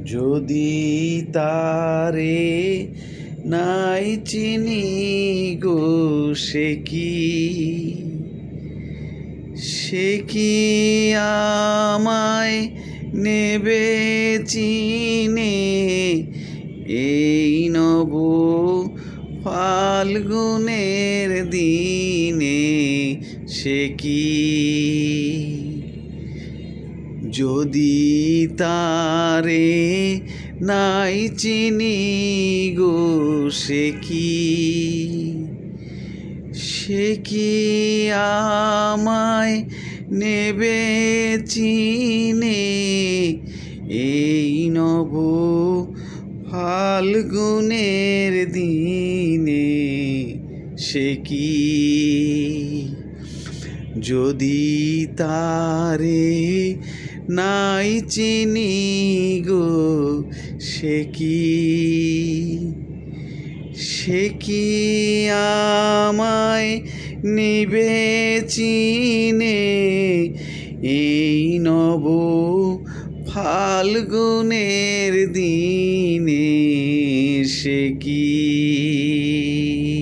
যদি তারে নাই চিনি গো সে কি আমায় নেবে চিনে এই নব ফাল্গুনের দিনে সে কি যদি তারে নাই চিনি গো সে কি আমায় নেবে চিনে এই নব ফাল্গুনের দিনে সে কি যদি তারে নাই চিনি গো সে কি আমায় নিবে চিনে এই নব ফাল্গুনের দিনে সে কি।